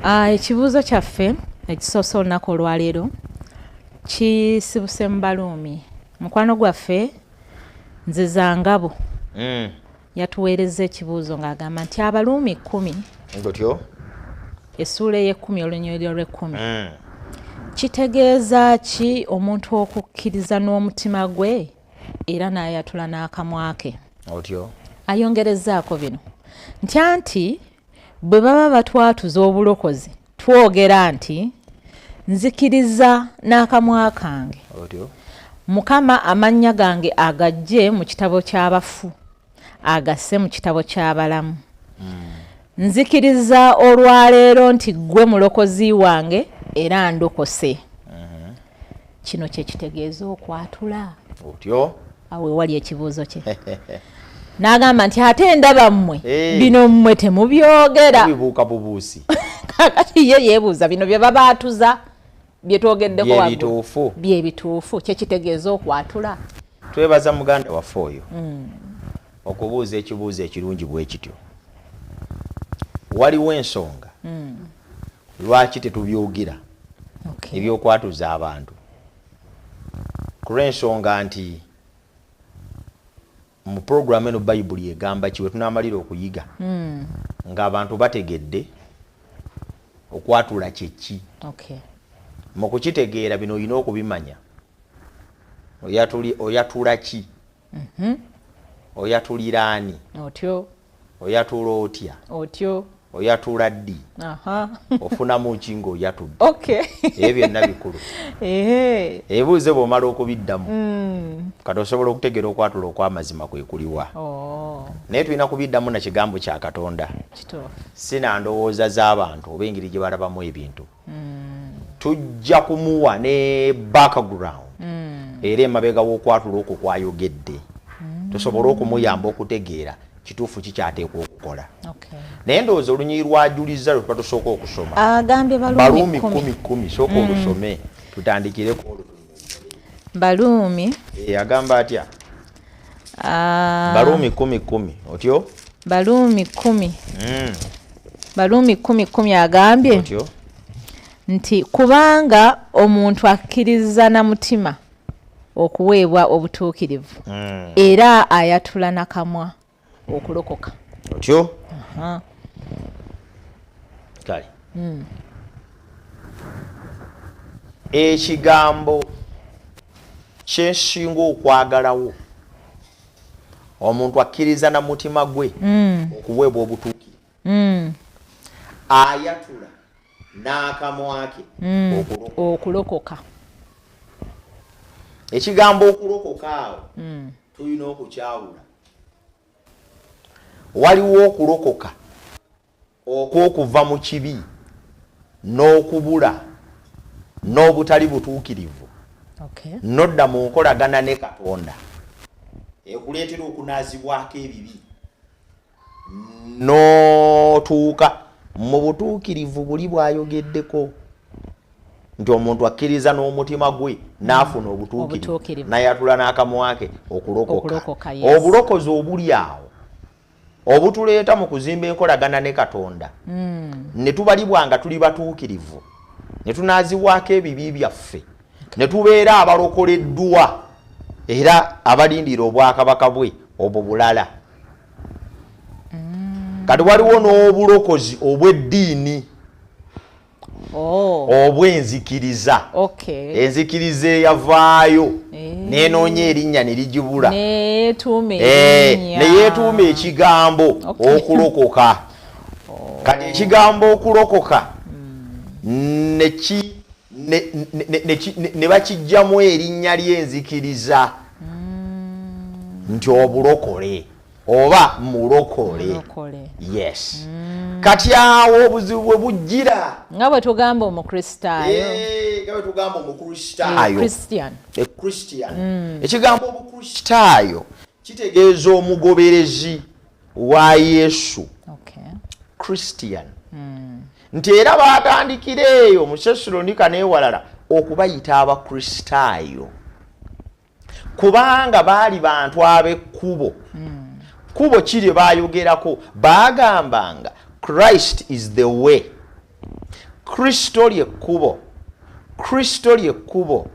Ekibuuzo kyaffe ekisoose olunaku olwaleero kisibuse mu Baluumi. Mukwano gwaffe Nziza Ngabo yatuweereza ekibuuzo ng'agamba nti Abaluumi 10 ngotyo essuula ey'ekkumi olunyiriri lw'ekkumi kitegeeza ki omuntu okukkiriza n'omutima gwe era n'ayatula n'akamwa ke? otyo ayongerezaako bino nti bwe baba batwatuza obulokozi twogera nti nzikiriza n'akamwa kange otyo Mukama amannya gange agajje mu kitabo ky'abafu agasse mu kitabo ky'abalamu. Nzikiriza olwaleero nti ggwe mulokozi wange era ndokose. Kino kye kitegeeza okwatula. otyo Awe wali ekibuuzo kye. N'agamba nti ate ndaba mmwe bino mmwe temubyogera. bibuuka bubuusi Kakati ye yeebuuza bino bye babaatuza bye twogeddeko bye waggulu. bituufu Bye bituufu kye kitegeeza okwatula. twebaza muganda waffe oyo okubuuza ekibuuzo ekirungi bwe kityo. Waliwo ensonga lwaki tetubyogera ebyokwatuza abantu ku lw'ensonga nti mu programu eno Bayibuli egamba kiwe tunamalira okuyiga ng'abantu bategedde okwatula kyeki. Mu kukitegeera bino olina okubimanya. Oyatula ki? Oyatulira ani? Otyo. Oyatula otya? Otyo. Oyatula ddi? Ofunamu ki ng'oyatudde? Ebyo byonna bikulu. Ebibuuzo bw'omala okubiddamu kati osobola okutegeera okwatula okw'amazima kwe kuliwa. Naye tulina kubiddamu na kigambo kya Katonda, si na ndowooza z'abantu oba engeri gye balabamu ebintu. Tujja kumuwa ne background era emabega w'okwatula okwo kwayogedde tusobole okumuyamba okutegeera kituufu kikyateekwa okukola. Naye ndowooza olunyiriri lwajuliza lwe tuba tusooka okusoma agambye Baluumi 10:10 sooka olusome tutandikireko. Baluumi agamba atya? Baluumi 10:10 otyo? Baluumi 10 Baluumi 10:10 agambye otyo nti kubanga omuntu akkiriza na mutima okuweebwa obutuukirivu era ayatula nakamwa okulokoka. otyo kale ekigambo kyensinga okwagalawo omuntu akkiriza na mutima gwe okuweebwa obutuukirivu ayatula n'akamwa ke okulokoka. Ekigambo okulokoka awo tulina okukyawula. Waliwo okulokoka okw'okuva mu kibi n'okubula n'obutali butuukirivu nodda mu nkolagana ne Katonda ekuleetera okunaazibwako ebibi n'otuuka mu butuukirivu buli bwayogeddeko nti omuntu akkiriza n'omutima gwe n'afuna obutuukirivu n'ayatula n'akamwa ke okulokoka. Obulokozi obuli awo obutuleeta mu kuzimba enkolagana ne Katonda ne tubalibwa nga tuli batuukirivu ne tunaazibwako ebibi byaffe ne tubeera abalokoleddwa era abalindira obwakabaka bwe obwo bulala. Kati waliwo n'obulokozi obw'eddiini obw'enzikiriza. Enzikiriza eyavaayo nenoonya erinnya ne ligibula neyeetuuma ekigambo okulokoka. Kati ekigambo okulokoka ne bakijjamu erinnya ly'enzikiriza nti obulokole oba mulokole. Yes. Kati awo obuzibu bwe bujjira nga bwe tugamba omukristaayo. Ekigambo obukristaayo kitegeeza omugoberezi wa Yesu. Christian. Nti era baatandikira eyo mu Sessaloniika n'ewalala okubayita abakristaayo kubanga baali bantu ab'ekkubo. Kubo kiri bayogerako bagambanga Christ is the way. Kristo ly'ekkubo, Kristo ly'ekkubo,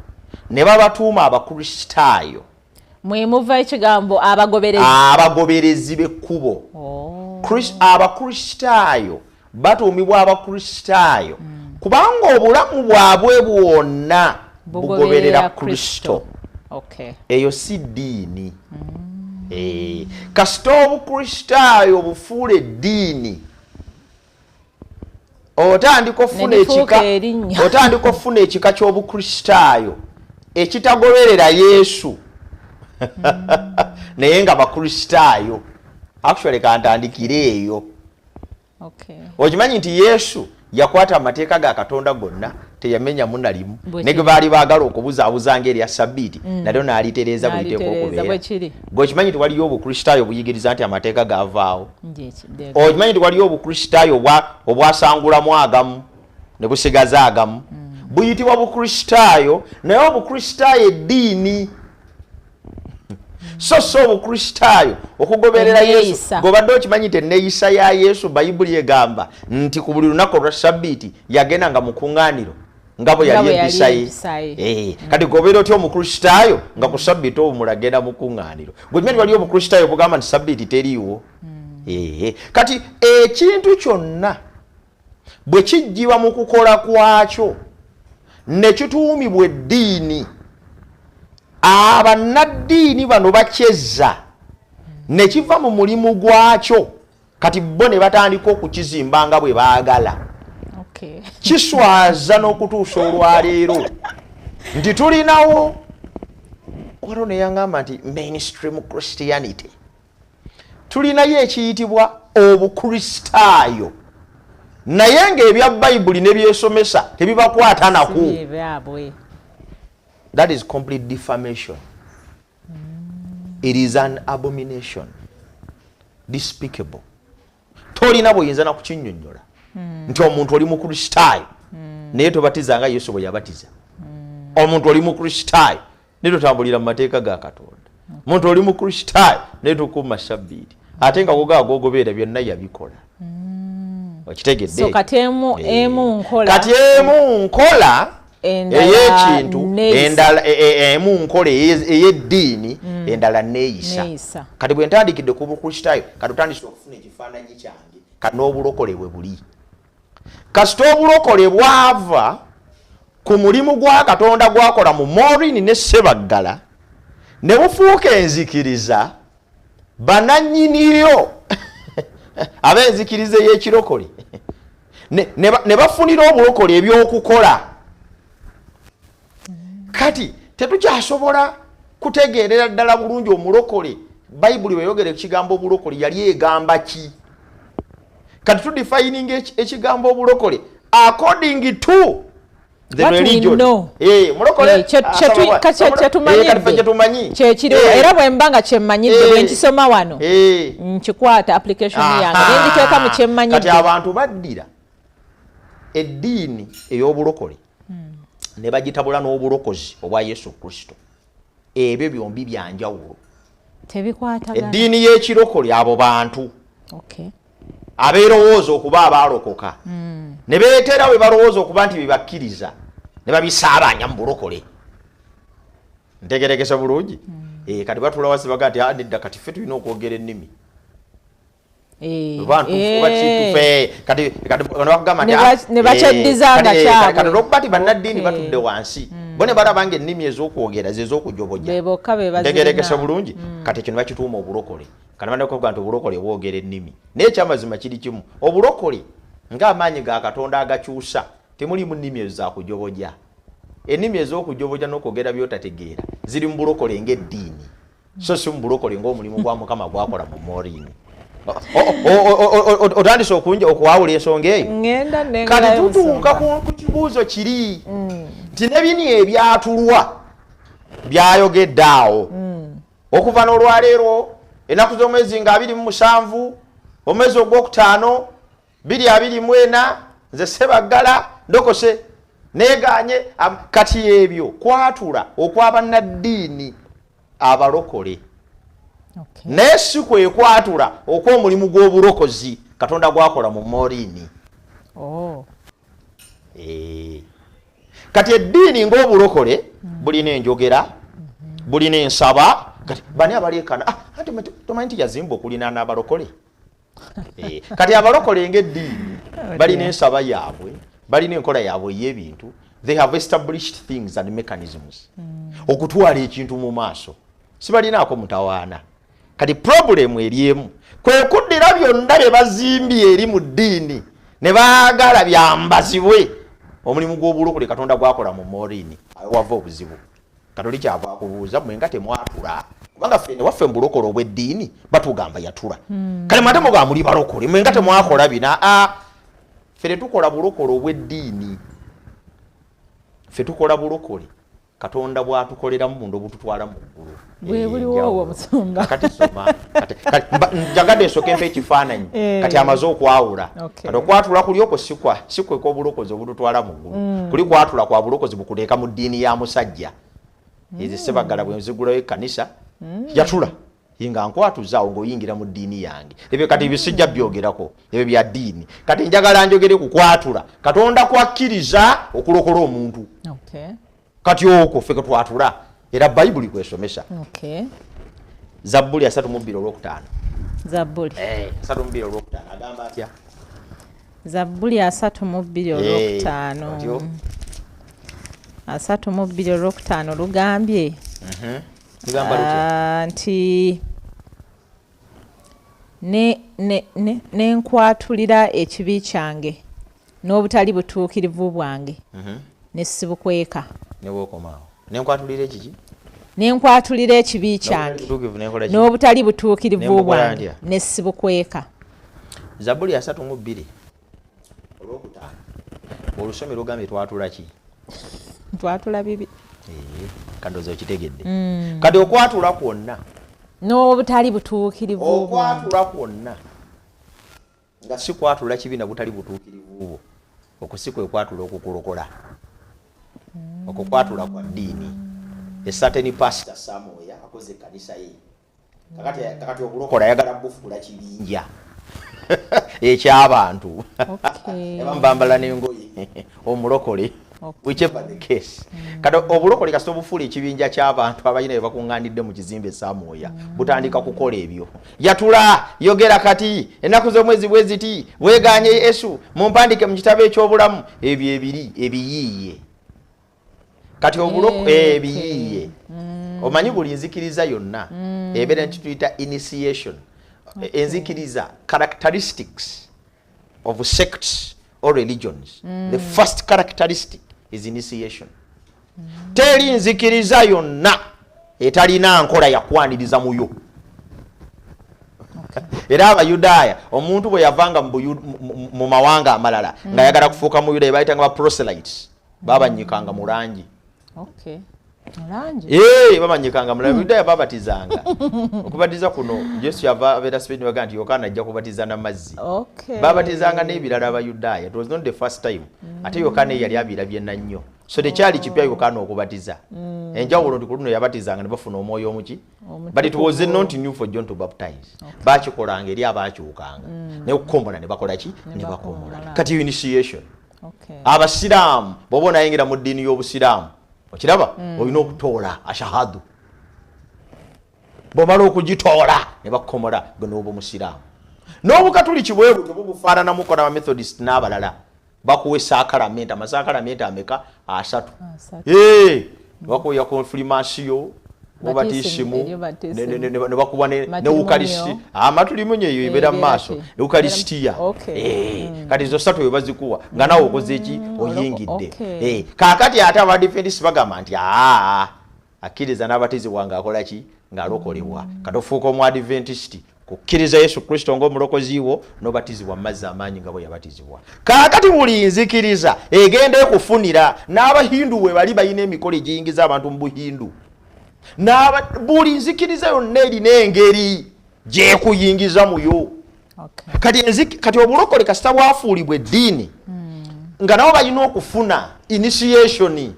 ne babatuuma abakristaayo. Mwe muva ekigambo abagoberezi b'ekkubo. Abakristaayo batuumibwa abakristaayo kubanga obulamu bwabwe bwonna bugoberera Kristo. Eyo si ddiini. Kasita obukristaayo bufuula eddiini, otandika ofuna ekika ky'obukristaayo ekitagoberera Yesu naye nga bakristaayo. Actually kantandikire eyo. Okimanyi nti Yesu yakwata amateeka ga Katonda gonna, teyamenya munalimu. Ne ge baali baagala okubuzaabuzanga erya Sabbiiti nalyo n'alitereeza buyiteeko okubeera. Okimanyi nti waliyo obukristaayo buyigiriza nti amateeka gaavaawo. Okimanyi nti waliyo obukristaayo obwasangulamu agamu ne busigaza agamu. Buyitibwa bukristaayo, naye obukristaayo eddiini. So obukristaayo okugoberera Yesu. Gobadde okimanyi nti enneeyisa ya Yesu Bayibuli egamba nti ku buli lunaku olwa Sabbiiti yagendanga mu kuŋŋaaniro nga bwe yali empisa ye. Kati gobeera otya omukristaayo nga ku Sabbiiti omulala agenda mu kuŋŋaaniro? Gwe wali obukristaayo bugamba nti Sabbiiti teriiwo. Kati ekintu kyonna bwe kijjibwa mu kukola kwakyo ne kituumibwa eddiini, abannaddiini bano bakyezza ne kiva mu mulimu gwakyo, kati bo ne batandika okukizimba nga bwe baagala. Kiswaza n'okutuusa olwaleero nti tulinawo waliwo ne yaŋŋamba nti mainstream Christianity, tulinayo ekiyitibwa obukristaayo, naye ng'ebya Bayibuli ne byesomesa tebibakwata naku. That is complete defamation. It is an abomination. Despicable. Tolina bw'oyinza na kukinnyonnyola nti omuntu oli mukristaayo naye tobatiza nga Yesu bwe yabatiza. Omuntu oli mukristaayo naye totambulira mu mateeka ga Katonda. Omuntu oli mukristaayo naye tokuuma Sabbiiti, ate nga gogobeera byonna yabikola. Okitegedde? So kati emu nkola ey'ekintu, endala emu nkola ey'eddiini, endala neeyisa. Kati bwe ntandikidde ku bukristaayo, kati otandise okufuna ekifaananyi kyange, kati n'obulokole bwe buli. Kasita obulokole bwava ku mulimu gwa Katonda gwakola mu Morini ne Ssebaggala ne bufuuka enzikiriza, bannannyiniyo ab'enzikiriza ey'ekirokole ne bafunira obulokole eby'okukola. Kati tetukyasobola kutegeerera ddala bulungi omulokole. Bayibuli bweyogera ekigambo obulokole yali egamba ki? Kati tudefininga ekigambo obulokole according to the religion. Mulokole kyetumanyi kyekiriwo, era bwe mba nga kyemmanyidde bwe nkisoma wano nkikwata application yange nenditeeka mu kyemmanyidde. Kati abantu baddira eddiini ey'obulokole ne bagitabula n'obulokozi obwa Yesu Kristo. Ebyo byombi byanjawulo, tebikwatagana. Eddiini y'ekirokole abo bantu abeerowooza okuba abaalokoka ne beetera we balowooza okuba nti bebakkiriza ne babisaabaanya mu bulokole. Ntegerekesa bulungi? Kati batula wasi baga nti nedda kati ffe tulina okwogera ennimi. Abantu kati nebakyeddiza kyabwe olwokuba ti bannaddiini batudde wansi bo ne balaba nga ennimi ez'okwogera zez'okujobojja. Ntegerekesa bulungi? Kati kino bakituuma obulokole. Kati bandakuvuga nti obulokole bwogera ennimi, naye ekyamazima kiri kimu, obulokole ng'amaanyi ga Katonda agakyusa temulimu nnimi ezo zakujobojja. Ennimi ez'okujobojja n'okwogera by'otategeera ziri mu bulokole ng'eddiini, so si mu bulokole ng'omulimu gwa Mukama gwakola mu Morini. Otandise okuwawula ensonga eyo. Kati tutuuka ku kibuuzo kiri nti nebini ebyatulwa byayogedde awo okuva n'olwaleero ennaku z'omwezi nga 27 omwezi ogwokutaano 2024 nze Ssebaggala ndokose neeganye. Kati ebyo kwatula okw'abannaddiini abalokole. Naye si kwekwatula okw'omulimu gw'obulokozi Katonda gwakola mu Morini. kati eddiini ng'obulokole bulina enjogera bulina ensaba kati bani abalekana anti tomanyi nti yazimba okulina n'abalokole kati abalokole ng'eddiini balina ensaba yaabwe balina enkola yaabwe y'ebintu. They have established things and mechanisms okutwala ekintu mu maaso sibalinaako mutawaana. Kati problem eriemu kwe kuddira byonna bye bazimbye eri mu ddiini ne baagala byambazibwe omulimu gw'obulokole Katonda gwakola mu Morini wava obuzibu. Katoliki ava kubuuza mwe nga temwatula kubanga ffene waffe mu bulokole obw'eddiini batugamba yatula kale mwate mugamba muli balokole mwe nga temwakola bina ffene tukola bulokole obw'eddiini. Ffe tukola bulokole Katonda bwatukoleramu munda obututwala mu ggulu bwe buliwowo Musumba. Kati soma njagadde nsooke mpa ekifaananyi kati amaze okwawula kati okwatula kuli okwo sikwe kw'obulokozi obututwala mu ggulu kuli kwatula kwa bulokozi bukuteeka mu ddiini ya musajja ezo Ssebaggala bwe nzigulayo ekkanisa yatula nga nkwatuzaawo ng'oyingira mu ddiini yange ebyo kati bisijja byogerako ebyo bya ddiini kati njagala njogere ku kwatula Katonda kwakkiriza okulokola omuntu kati okwo ffe twatula era Bayibuli kwesomesa. Zabbuli 32:5 Zabbuli 32:5 agamba atya? Zabbuli 32:5 32:5 lugambye nti nenkwatulira ekibi kyange n'obutali butuukirivu bwange ne sibukweka. Nenkwatulira ekibi kyange n'obutali butuukirivu bwange ne sibukweka. Zabbuli 32:5 olusome lugambye twatula ki? Twatula bibi. Kandozo kitegedde. Kati okwatula kwonna n'obutali butuukirivu okwatula kwonna nga si kwatula kibi na butali butuukirivu okusikwe kwatula okukulokola okukwatula kwa ddiini. A certain pastor somewhere akoze kanisa ye kakati okulokola ayagala bufuula kibinja eky'abantu bambala n'engoye omulokole whichever the case. Kati obulokole kasita obufuula ekibinja ky'abantu abalina bye bakuŋŋaanidde mu kizimbe Samwoya butandika kukola ebyo. Yatula yogera kati ennaku z'omwezi bwe ziti weeganye Yesu mumpandike mu kitabo eky'obulamu ebyo ebiyiiye. Kati ebiyiiye omanyi buli nzikiriza yonna ebeera nekituyita initiation enzikiriza characteristics of sects or religions. The first characteristic is initiation. Teri nzikiriza yonna etalina nkola yakwaniriza muyo. Era Abayudaaya omuntu bwe yavanga mu mawanga amalala nga yagala kufuuka mu Yudaaya bayitanga ba proselytes babanyikanga mu langi. Babanyikanga mu langi. Yudaaya babatizanga okubatiza kuno Yesu yava abeera Spain baga nti Yokaana ajja kubatiza n'amazzi. Babatizanga n'ebirala Abayudaaya. It was not the first time. Ate Yokaana yali abirabye nnyo. So tekyali kipya Yokaana okubatiza. Enjawulo ndi kuno yabatizanga ne bafuna omwoyo omuki. But it was not new for John to baptize. Bakikolanga eri abakyukanga ne okukombola ne bakola ki? Ne bakombola. Kati initiation. Abasiraamu bw'oba onayingira mu ddiini y'Obusiraamu okiraba olina okutoola ashahadu. Bw'omala okugitoola ne bakukomola gwe n'oba Omusiraamu. N'Obukatuliki bwe butyo bubufaananamuko n'Abamethodist n'abalala bakuwa esakalamenti. Amasakalamenti ameka? 3. Bakuwa konfirmasiyo obatisimu ne bakuwa ne Eucharistia. Amatulimunye eyo ebeera mu maaso Eucharistia. Kati zo 3 bazikuwa nga nawe okoze eki? Oyingidde. Kaakati ate Abadventist bagamba nti akkiriza n'abatizi wange akola ki? Ng'alokolebwa. Kati ofuuka Omuadventist kukkiriza Yesu Kristo ng'omulokozi wo n'obatizibwa mu mazzi amaanyi nga bwe yabatizibwa. Kaakati buli nzikiriza egenda ekufunira n'Abahindu we bali balina emikolo egiyingiza abantu mu Buhindu. Buli nzikiriza yonna erina engeri gy'ekuyingiza muyo. Kati obulokole kasita bwafuulibwa eddiini nga nabo balina okufuna initiation.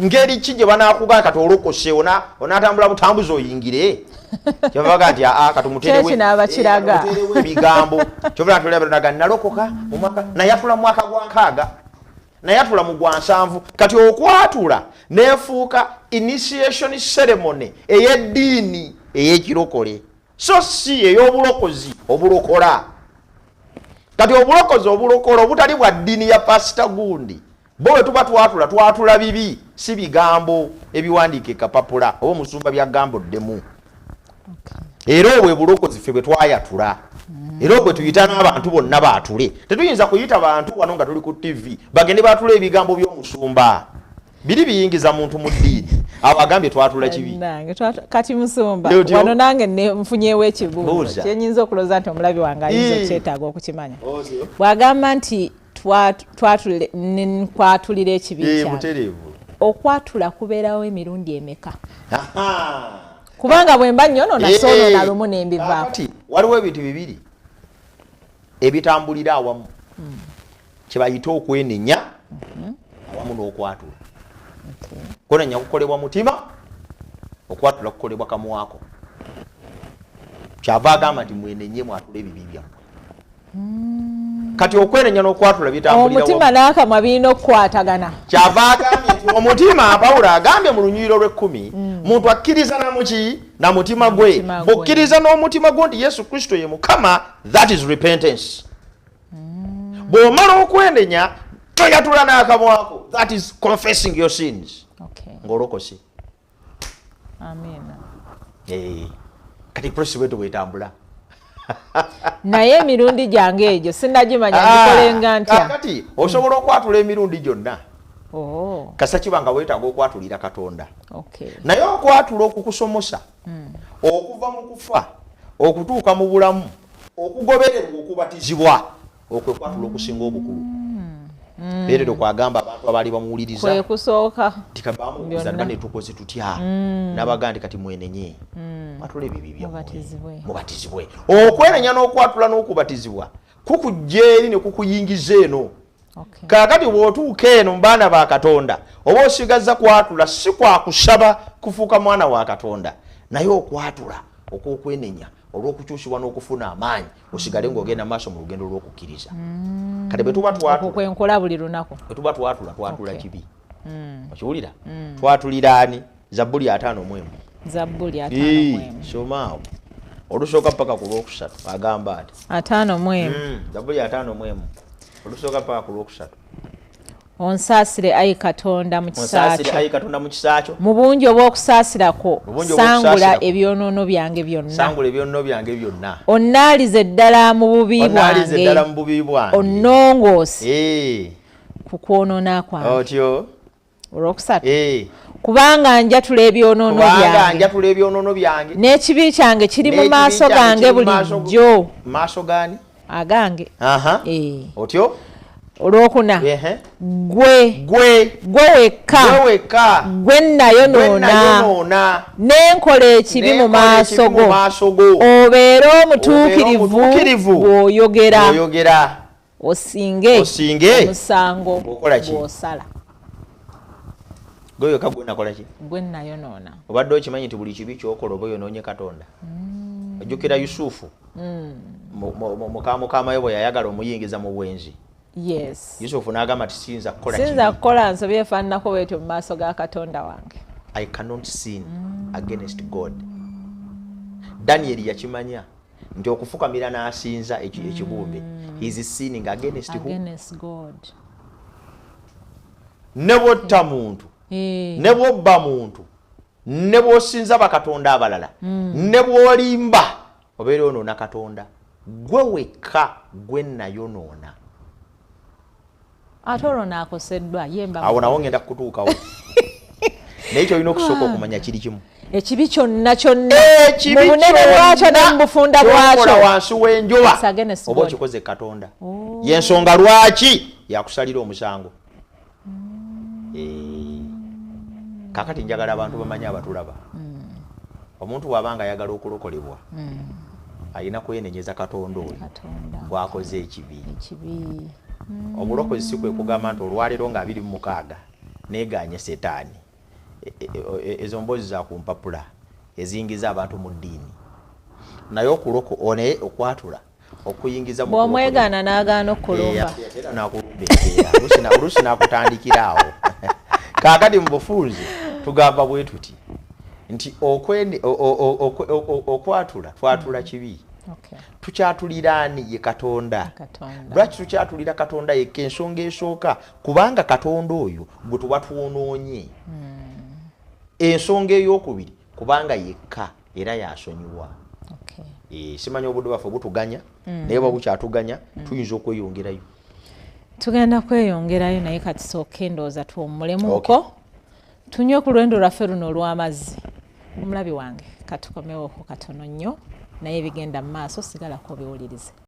Ngeri ki gye banakugamba kati olokose onaatambula butambuzi oyingire? Kyavaga nti katumuterewe ebigambo. Kyovula ntolera balaga nalokoka omwaka nayatula mu mwaka gwa gwa nkaaga nayatula mu gwa nsanvu kati okwatula nefuuka initiation ceremony ey'eddiini ey'ekirokole so si ey'obulokozi obulokola kati obulokozi obulokola obutali bwa ddiini ya pasita gundi bo bwe tuba twatula bibi si bigambo ebiwandiike kapapula oba omusumba byagamboddemu era obwe bulokozi ffe bwe twayatula era obwe tuyita n'abantu bonna baatule tetuyinza kuyita bantu wano nga tuli ku TV bagende baatule ebigambo by'omusumba biri biyingiza muntu mu ddiini awo agambye twatula kibi kati musumba wano nange nfunyeewo ekibuuzo kyenyinza okuloza nti omulabi wange ayinza okyetaaga okukimanya bw'agamba nti kwatulira ekibi kyange okwatula kubeerawo emirundi emeka kubanga bwe mba nnyonoona soonoona lumu ne mbivaako waliwo ebintu bibiri ebitambulira awamu kyebayita okwenenya awamu n'okwatula kwenenya kukolebwa mutima okwatula kukolebwa kamuwaako kyava agamba nti mwenenye mwatule ebibi byammwe kati okwenenya n'okwatula bitambulira omutima n'akamwa birina okukwatagana kyava agambye nti omutima Pawulo agambye mu Lunyiriro lw'Ekkumi muntu akkiriza namuki na mutima gwe bw'okkiriza n'omutima gwo nti Yesu Kristo ye Mukama that is repentance bw'omala okwenenya toyatula n'akamwako that is confessing your sins ng'olokose kati process bwetu bwetambula naye emirundi gyange egyo sinnagimanya ngikolenga ntya kati osobola okwatula emirundi gyonna kasa kiba nga weetaaga okwatulira Katonda naye okwatula okukusomosa okuva mu kufa okutuuka mu bulamu okugobererwa okubatizibwa okwekwatula okusinga obukulu Peetero kwagamba abantu abaali bamuwuliriza kwe kusooka tikabamubuuza ne tukoze tutya n'abagaa nti kati mwenenye mwatule ebibi byammwe mubatizibwe okwenenya n'okwatula n'okubatizibwa kukujja eri ne kukuyingiza eno kaakati bw'otuuka eno mu baana ba Katonda oba osigaza kwatula si kwakusaba kufuuka mwana wa Katonda naye okwatula okw'okwenenya olw'okukyusibwa n'okufuna amaanyi osigale ng'ogenda maaso mu lugendo lw'okukkiriza kati bwe tuba twatula kwenkola buli lunaku bwe tuba twatula kibi okiwulira twatulira ani Zabbuli 5:1 Zabbuli 5:1 somaawo olusooka paka ku lwokusatu agamba ati 5:1 Zabbuli 5:1 olusooka paka ku lwokusatu onsaasire ayi Katonda mu kisaakyo mu bungi obw'okusaasirako sangula ebyonoono byange byonna onnaalize ddala mu bubi bwange onnongoose ku kwonoona kwange otyo olwokusatu kubanga njatula ebyonoono byange n'ekibi kyange kiri mu maaso gange bulijjo maaso gani agange otyo olwokuna gwe wekka gwe nayonoona n'enkola ekibi mu maaso go obeere omutuukirivu bw'oyogera osinge omusango gw'osala gwe wekka gwe nakola ki gwe nayonoona obadde okimanyi nti buli kibi kyokola oba oyonoonye Katonda ojjukira Yusufu mukama we bwe yayagala omuyingiza mu bwenzi Yusufu n'agamba ti siyinza kukola nsobi efaananako bwetyo mu maaso ga Katonda wange I cannot sin against God. Daniel yakimanya nti okufukamira n'asinza ekibumbe he is sinning against God. Ne bwotta muntu ne bwobba muntu ne bw'osinza bakatonda abalala ne bw'olimba obeera onoona Katonda gwe wekka gwe nayonoona. Ate olwo naakoseddwa yemba awo nawo ngenda kutuukawo naye kyolina okusooka okumanya kiri kimu ekibi kyonna mu bunene bwakyo ne mu bufunda bwakyo wansi w'enjuba oba okikoze Katonda y'ensonga lwaki yakusalira omusango. Kakati njagala abantu bamanye abatulaba omuntu bw'abanga ayagala okulokolebwa alina kwenenyeza Katonda oyo bw'akoze ekibi. Obulokozi si kwe kugamba nti olwaleero nga 26 neganye setaani ezo mbozi za kumpapula eziyingiza abantu mu ddiini naye okwatula okuyingiza mu bw'omwegaana n'agaana okulumba era nakulumba oluusi nakutandikiraawo kaakati mu bufunze tugamba bwe tuti nti okwatula twatula kibi tukyatuliraani ye Katonda. Lwaki tukyatulira Katonda yekka? Ensonga esooka kubanga Katonda oyo gwe tuba twonoonye. Ensonga ey'okubiri kubanga yekka era yasonyiwa. Simanyi obudde bwaffe butuganya naye bwe bukyatuganya tuyinza okweyongerayo. Tugenda kweyongerayo naye kati sooka endowooza tuwummulemuko tunywe ku lwendo lwaffe luno olw'amazzi. Omulabi wange katukomewo katono nnyo naye bigenda mu maaso sigalako biwulirize.